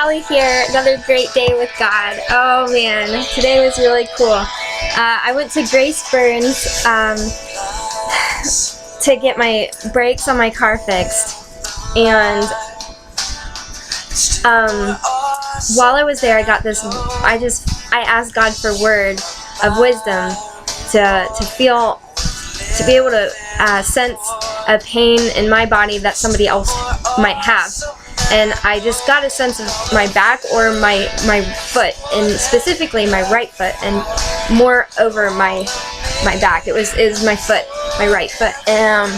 Allie here. Another great day with God. Oh man, today was really cool. I went to Grace Burns to get my brakes on my car fixed, and while I was there, I got this. I asked God for word of wisdom to be able to sense a pain in my body that somebody else might have. And I just got a sense of my back or my foot, and specifically my right foot, and more over my back. It was my foot, my right foot. And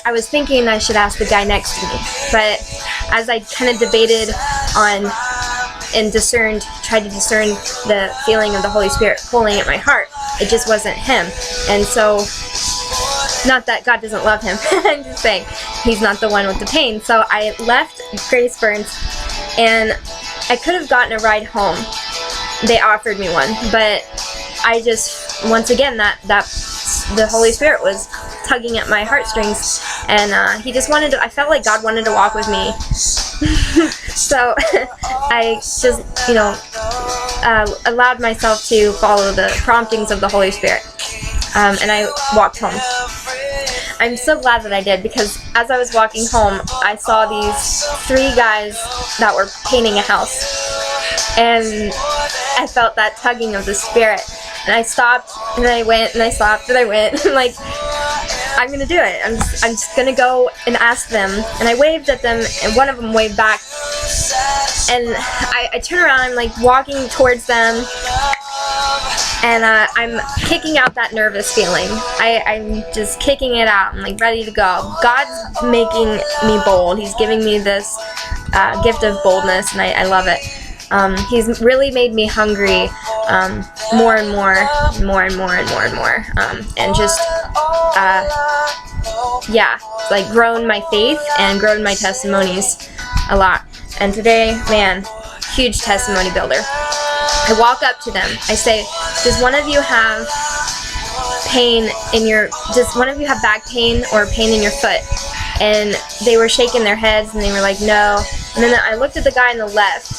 I was thinking I should ask the guy next to me, but as I kind of debated on and tried to discern the feeling of the Holy Spirit pulling at my heart, it just wasn't him. And so, not that God doesn't love him, I'm just saying he's not the one with the pain. So I left Grace Burns, and I could have gotten a ride home. They offered me one, but I just, once again, that the Holy Spirit was tugging at my heartstrings, and he just wanted to, I felt like God wanted to walk with me. So I just, allowed myself to follow the promptings of the Holy Spirit, and I walked home. I'm so glad that I did, because as I was walking home, I saw these 3 guys that were painting a house, and I felt that tugging of the Spirit, and I stopped, and I went, and I stopped, and I went, like, I'm gonna do it. I'm just gonna go and ask them. And I waved at them, and one of them waved back, and I turn around, I'm like walking towards them, and I'm kicking out that nervous feeling. I'm just kicking it out. I'm like ready to go. God's making me bold. He's giving me this gift of boldness, and I love it. He's really made me hungry, more and more, and just, like grown my faith and grown my testimonies a lot. And today, man, huge testimony builder. I walk up to them. I say, does one of you have does one of you have back pain or pain in your foot? And they were shaking their heads, and they were like, no. And then I looked at the guy on the left,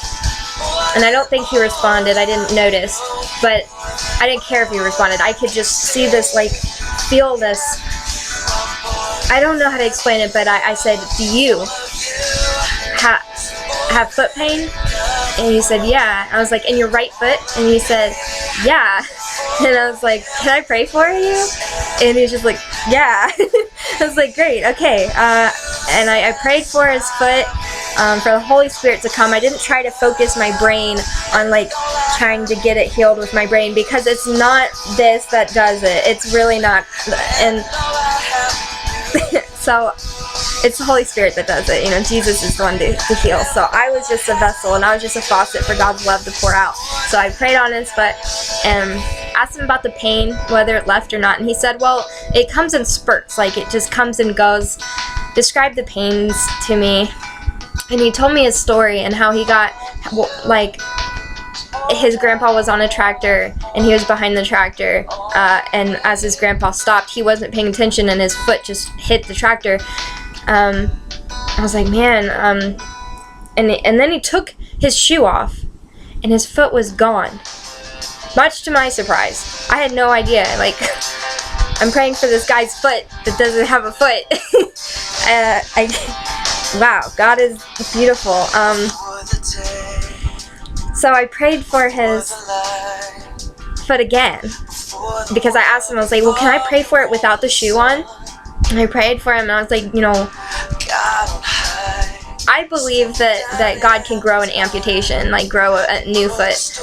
and I don't think he responded. I didn't notice, but I didn't care if he responded. I could just see this, like, feel this. I don't know how to explain it, but I said, do you have foot pain? And he said, yeah. I was like, in your right foot? And he said, yeah. And I was like, can I pray for you? And he was just like, yeah. I was like, great, okay. And I prayed for his foot, for the Holy Spirit to come. I didn't try to focus my brain on, like, trying to get it healed with my brain, because it's not this that does it. It's really not. And so it's the Holy Spirit that does it. Jesus is the one to heal. So I was just a vessel, and I was just a faucet for God's love to pour out. So I prayed on his foot and asked him about the pain, whether it left or not. And he said, well, it comes in spurts. Like, it just comes and goes. Describe the pains to me. And he told me his story and how he got, like, his grandpa was on a tractor, and he was behind the tractor, and as his grandpa stopped, he wasn't paying attention, and his foot just hit the tractor. I was like, man, and then he took his shoe off, and his foot was gone. Much to my surprise. I had no idea. Like, I'm praying for this guy's foot that doesn't have a foot. Wow, God is beautiful. So I prayed for his foot again, because I asked him, I was like, well, can I pray for it without the shoe on? And I prayed for him, and I was like, I believe that God can grow an amputation, like grow a new foot.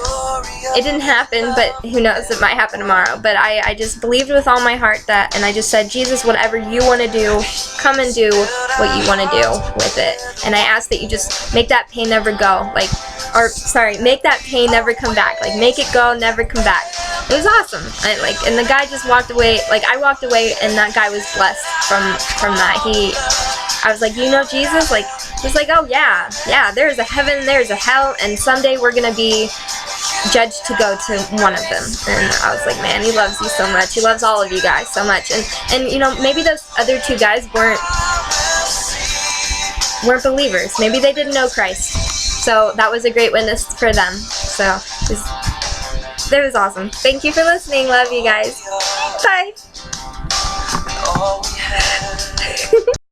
It didn't happen, but who knows, it might happen tomorrow. But I just believed with all my heart that, and I just said, Jesus, whatever you want to do, come and do what you want to do with it. And I ask that you just make that pain never go, make that pain never come back. Like, make it go, never come back. It was awesome. And the guy just walked away. Like, I walked away, and that guy was blessed from that. I was like, Jesus? Like, he was like, oh yeah, there's a heaven, there's a hell, and someday we're gonna be judged to go to one of them. And I was like, man, he loves you so much. He loves all of you guys so much. And maybe those other 2 guys weren't believers. Maybe they didn't know Christ. So that was a great witness for them. So it was awesome. Thank you for listening. Love you guys. Bye.